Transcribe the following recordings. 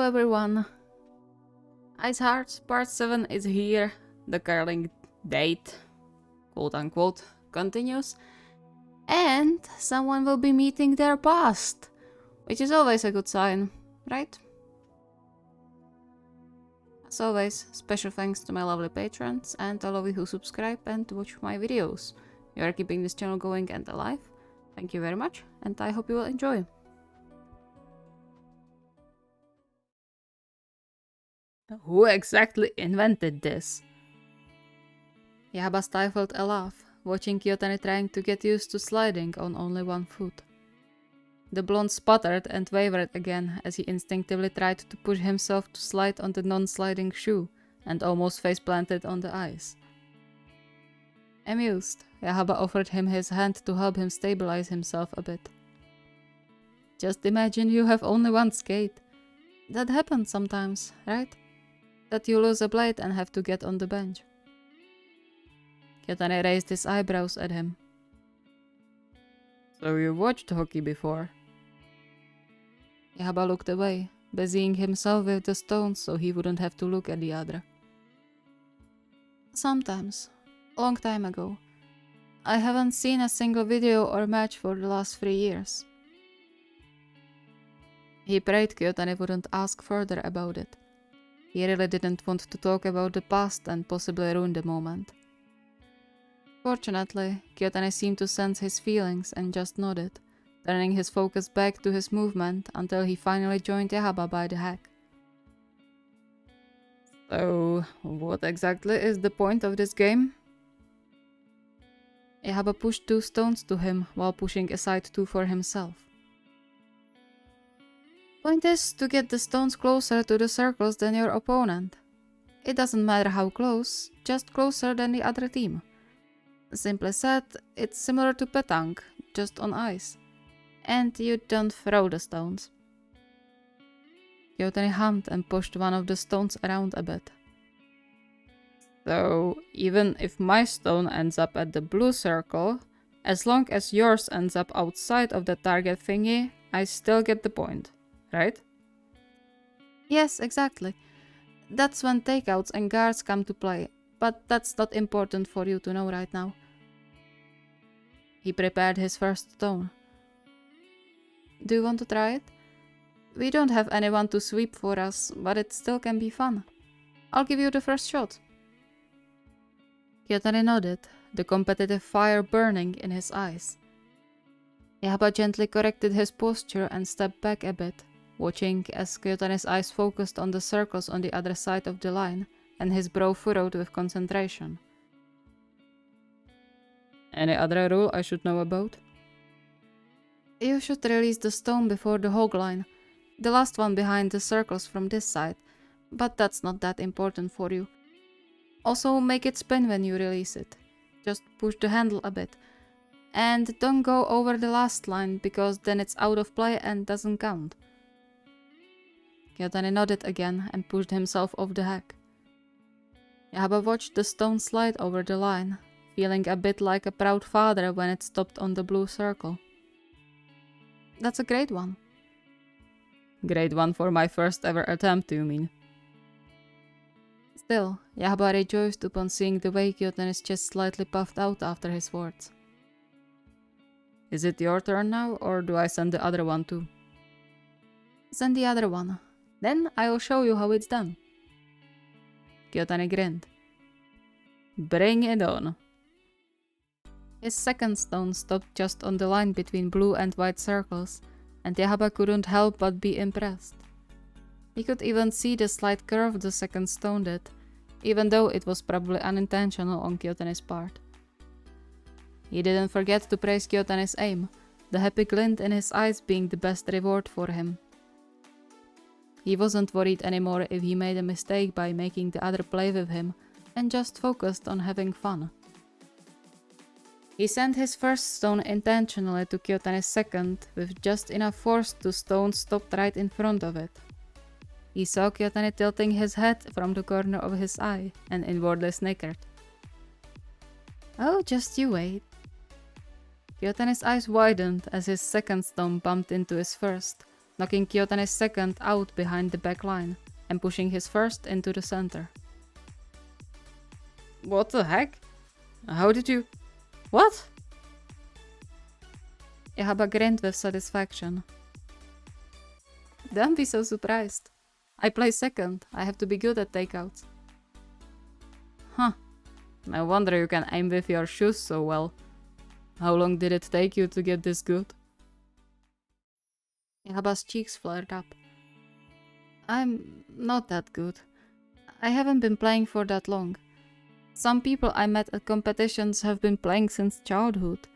everyone. Ice Hearts Part 7 is here. The curling date, quote unquote, continues. And someone will be meeting their past, which is always a good sign, right? As always, special thanks to my lovely patrons and all of you who subscribe and watch my videos. You are keeping this channel going and alive. Thank you very much, and I hope you will enjoy. Who exactly invented this? KyouHaba stifled a laugh, watching Kyotani trying to get used to sliding on only one foot. The blonde sputtered and wavered again as he instinctively tried to push himself to slide on the non-sliding shoe and almost face-planted on the ice. Amused, KyouHaba offered him his hand to help him stabilize himself a bit. Just imagine you have only one skate. That happens sometimes, right? That you lose a blade and have to get on the bench. Kyotani raised his eyebrows at him. So you watched hockey before? KyouHaba looked away, busying himself with the stones so he wouldn't have to look at the other. Sometimes. Long time ago. I haven't seen a single video or match for the last 3 years. He prayed Kyotani wouldn't ask further about it. He really didn't want to talk about the past and possibly ruin the moment. Fortunately, Kyotani seemed to sense his feelings and just nodded, turning his focus back to his movement until he finally joined KyouHaba by the hack. So, what exactly is the point of this game? KyouHaba pushed 2 stones to him while pushing aside 2 for himself. Point is to get the stones closer to the circles than your opponent. It doesn't matter how close, just closer than the other team. Simply said, it's similar to petanque, just on ice. And you don't throw the stones. Kyotani hummed and pushed one of the stones around a bit. So, even if my stone ends up at the blue circle, as long as yours ends up outside of the target thingy, I still get the point. Right? Yes, exactly. That's when takeouts and guards come to play, but that's not important for you to know right now. He prepared his first stone. Do you want to try it? We don't have anyone to sweep for us, but it still can be fun. I'll give you the first shot. Kyotani nodded, the competitive fire burning in his eyes. KyouHaba gently corrected his posture and stepped back a bit, watching as Kyotani's eyes focused on the circles on the other side of the line, and his brow furrowed with concentration. Any other rule I should know about? You should release the stone before the hog line, the last one behind the circles from this side, but that's not that important for you. Also make it spin when you release it. Just push the handle a bit. And don't go over the last line, because then it's out of play and doesn't count. Kyotani nodded again and pushed himself off the hack. KyouHaba watched the stone slide over the line, feeling a bit like a proud father when it stopped on the blue circle. That's a great one. Great one for my first ever attempt, you mean? Still, KyouHaba rejoiced upon seeing the way Kyotani's chest slightly puffed out after his words. Is it your turn now, or do I send the other one too? Send the other one. Then I'll show you how it's done. Kyotani grinned. Bring it on. His second stone stopped just on the line between blue and white circles, and KyouHaba couldn't help but be impressed. He could even see the slight curve the second stone did, even though it was probably unintentional on Kyotani's part. He didn't forget to praise Kyotani's aim, the happy glint in his eyes being the best reward for him. He wasn't worried anymore if he made a mistake by making the other play with him, and just focused on having fun. He sent his first stone intentionally to Kyotani's second, with just enough force to stone stopped right in front of it. He saw Kyotani tilting his head from the corner of his eye, and inwardly snickered. Oh, just you wait. Kyotani's eyes widened as his second stone bumped into his first, knocking Kyotane's second out behind the back line and pushing his first into the center. What the heck? How did you... What? KyouHaba grinned with satisfaction. Don't be so surprised. I play second. I have to be good at takeouts. Huh. No wonder you can aim with your shoes so well. How long did it take you to get this good? KyouHaba's cheeks flared up. I'm not that good. I haven't been playing for that long. Some people I met at competitions have been playing since childhood.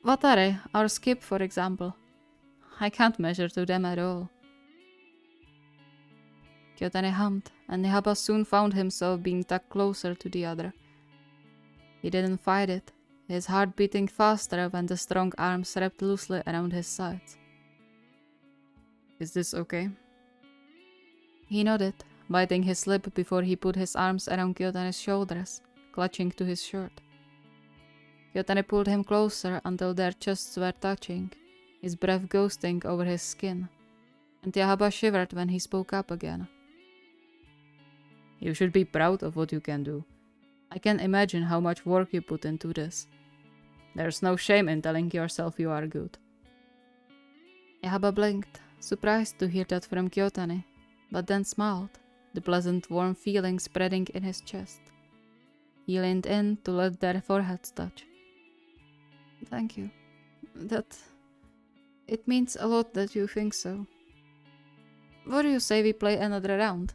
Watare, or Skip for example. I can't measure to them at all. Kyotane hummed, and KyouHaba soon found himself being tucked closer to the other. He didn't fight it, his heart beating faster when the strong arms wrapped loosely around his sides. Is this okay? He nodded, biting his lip before he put his arms around Kyotane's shoulders, clutching to his shirt. Kyotane pulled him closer until their chests were touching, his breath ghosting over his skin, and KyouHaba shivered when he spoke up again. You should be proud of what you can do. I can imagine how much work you put into this. There's no shame in telling yourself you are good. KyouHaba blinked, surprised to hear that from Kyotane, but then smiled, the pleasant warm feeling spreading in his chest. He leaned in to let their foreheads touch. Thank you. It means a lot that you think so. What do you say we play another round?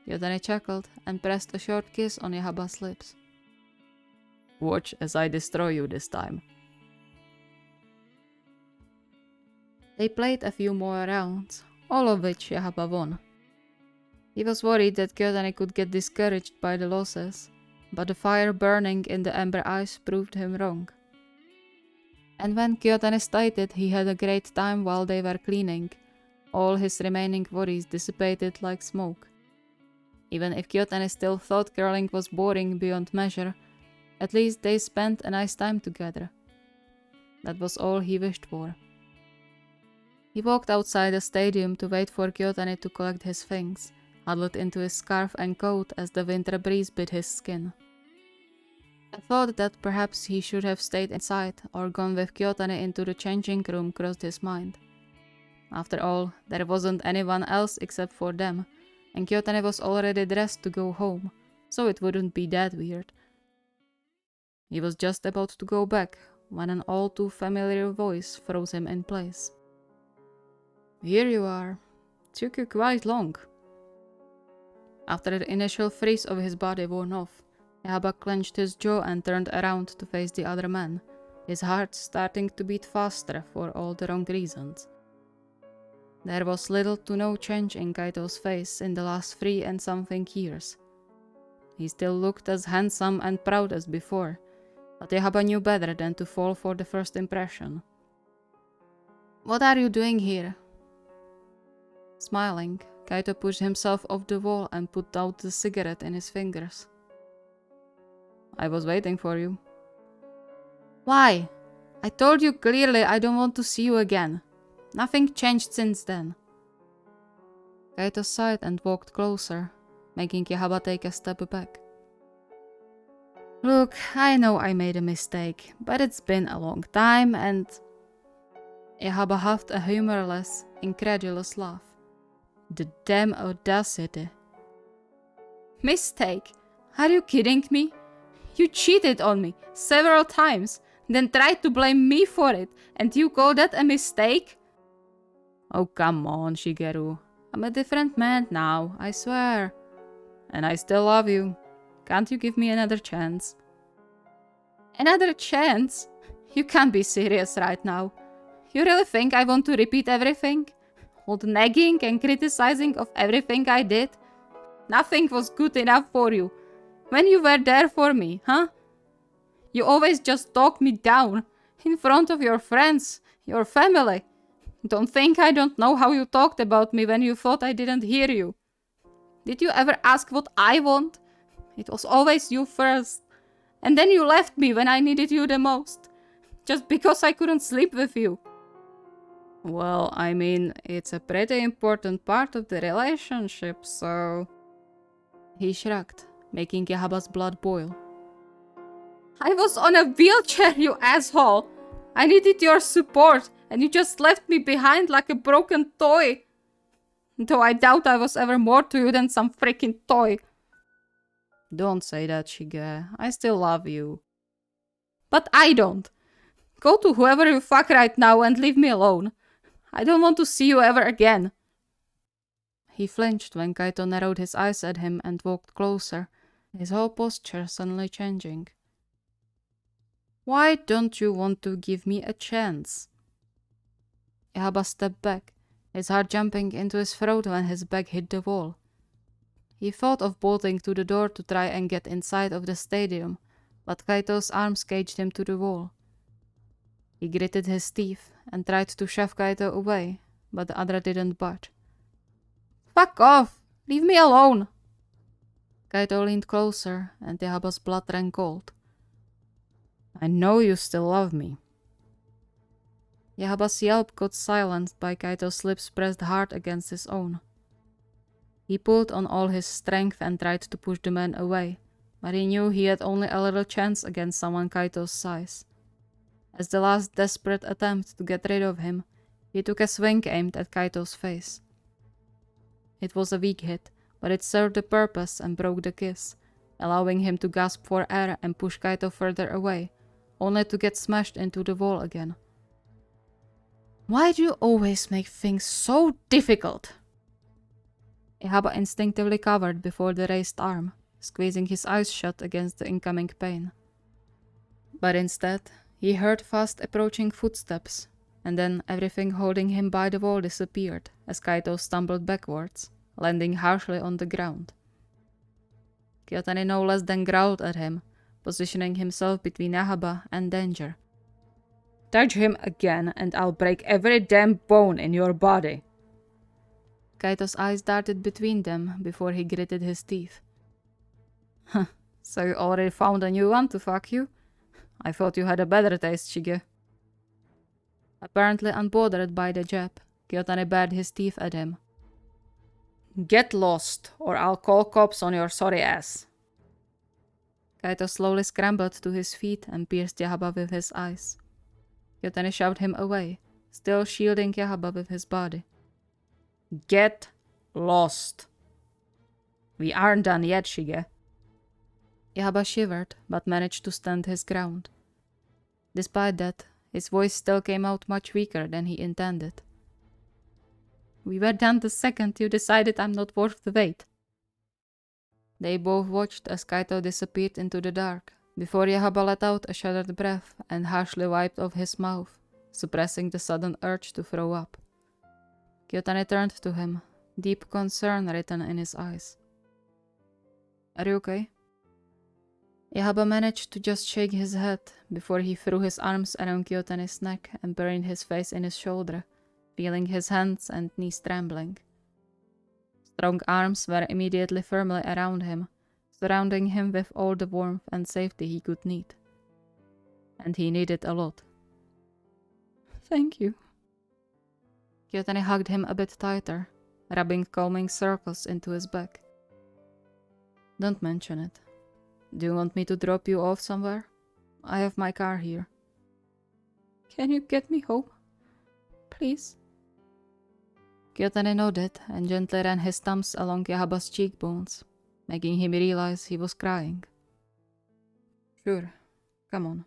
Kyotane chuckled and pressed a short kiss on KyouHaba's lips. Watch as I destroy you this time. They played a few more rounds, all of which KyouHaba won. He was worried that Kyotane could get discouraged by the losses, but the fire burning in the amber eyes proved him wrong. And when Kyotane stated he had a great time while they were cleaning, all his remaining worries dissipated like smoke. Even if Kyotane still thought curling was boring beyond measure, at least they spent a nice time together. That was all he wished for. He walked outside the stadium to wait for Kyotane to collect his things, huddled into his scarf and coat as the winter breeze bit his skin. A thought that perhaps he should have stayed inside or gone with Kyotane into the changing room crossed his mind. After all, there wasn't anyone else except for them, and Kyotane was already dressed to go home, so it wouldn't be that weird. He was just about to go back when an all too familiar voice froze him in place. Here you are. Took you quite long. After the initial freeze of his body worn off, KyouHaba clenched his jaw and turned around to face the other man, his heart starting to beat faster for all the wrong reasons. There was little to no change in Kaito's face in the last 3 and something years. He still looked as handsome and proud as before, but KyouHaba knew better than to fall for the first impression. What are you doing here? Smiling, Kaito pushed himself off the wall and put out the cigarette in his fingers. I was waiting for you. Why? I told you clearly I don't want to see you again. Nothing changed since then. Kaito sighed and walked closer, making KyouHaba take a step back. Look, I know I made a mistake, but it's been a long time and... KyouHaba huffed a humorless, incredulous laugh. The damn audacity. Mistake? Are you kidding me? You cheated on me several times, then tried to blame me for it, and you call that a mistake? Oh, come on, Shigeru. I'm a different man now, I swear. And I still love you. Can't you give me another chance? Another chance? You can't be serious right now. You really think I want to repeat everything? All the nagging and criticizing of everything I did? Nothing was good enough for you. When you were there for me, huh? You always just talk me down. In front of your friends, your family. Don't think I don't know how you talked about me when you thought I didn't hear you. Did you ever ask what I want? It was always you first. And then you left me when I needed you the most. Just because I couldn't sleep with you. Well, I mean, it's a pretty important part of the relationship, so... He shrugged, making KyouHaba's blood boil. I was on a wheelchair, you asshole! I needed your support, and you just left me behind like a broken toy. Though I doubt I was ever more to you than some freaking toy. Don't say that, Shige. I still love you. But I don't. Go to whoever you fuck right now and leave me alone. I don't want to see you ever again. He flinched when Kaito narrowed his eyes at him and walked closer, his whole posture suddenly changing. Why don't you want to give me a chance? KyouHaba stepped back, his heart jumping into his throat when his back hit the wall. He thought of bolting to the door to try and get inside of the stadium, but Kaito's arms caged him to the wall. He gritted his teeth and tried to shove Kaito away, but the other didn't budge. Fuck off! Leave me alone! Kaito leaned closer and KyouHaba's blood ran cold. I know you still love me. KyouHaba's yelp got silenced by Kaito's lips pressed hard against his own. He pulled on all his strength and tried to push the man away, but he knew he had only a little chance against someone Kaito's size. As the last desperate attempt to get rid of him, he took a swing aimed at Kaito's face. It was a weak hit, but it served the purpose and broke the kiss, allowing him to gasp for air and push Kaito further away, only to get smashed into the wall again. Why do you always make things so difficult? KyouHaba instinctively covered before the raised arm, squeezing his eyes shut against the incoming pain. But instead, he heard fast approaching footsteps, and then everything holding him by the wall disappeared as Kaito stumbled backwards, landing harshly on the ground. Kyotani no less than growled at him, positioning himself between KyouHaba and danger. Touch him again and I'll break every damn bone in your body. Kaito's eyes darted between them before he gritted his teeth. Huh, so you already found a new one to fuck you? I thought you had a better taste, Shige. Apparently unbothered by the jab, Kyotani bared his teeth at him. Get lost, or I'll call cops on your sorry ass. Kaito slowly scrambled to his feet and pierced KyouHaba with his eyes. Kyotani shoved him away, still shielding KyouHaba with his body. Get lost. We aren't done yet, Shige. KyouHaba shivered, but managed to stand his ground. Despite that, his voice still came out much weaker than he intended. We were done the second you decided I'm not worth the wait. They both watched as Kaito disappeared into the dark, before KyouHaba let out a shuddered breath and harshly wiped off his mouth, suppressing the sudden urge to throw up. Kyotani turned to him, deep concern written in his eyes. Are you okay? KyouHaba managed to just shake his head before he threw his arms around Kyotani's neck and buried his face in his shoulder, feeling his hands and knees trembling. Strong arms were immediately firmly around him, surrounding him with all the warmth and safety he could need. And he needed a lot. Thank you. Kyotani hugged him a bit tighter, rubbing calming circles into his back. Don't mention it. Do you want me to drop you off somewhere? I have my car here. Can you get me home? Please? Kyotani nodded and gently ran his thumbs along KyouHaba's cheekbones, making him realize he was crying. Sure, come on.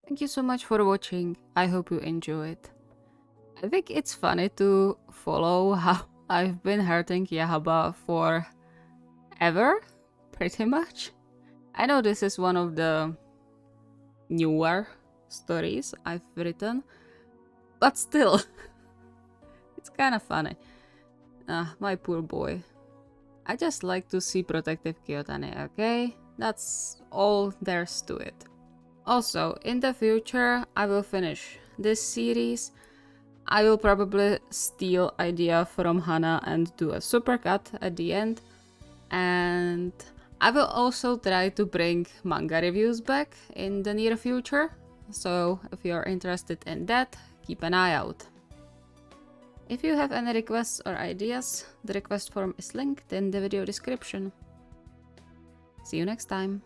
Thank you so much for watching. I hope you enjoyed. I think it's funny to follow how I've been hurting KyouHaba for ever, pretty much. I know this is one of the newer stories I've written, but still, it's kind of funny. My poor boy. I just like to see protective Kyotani, okay? That's all there's to it. Also, in the future, I will finish this series. I will probably steal idea from Hana and do a supercut at the end. And I will also try to bring manga reviews back in the near future, so if you're interested in that, keep an eye out. If you have any requests or ideas, the request form is linked in the video description. See you next time.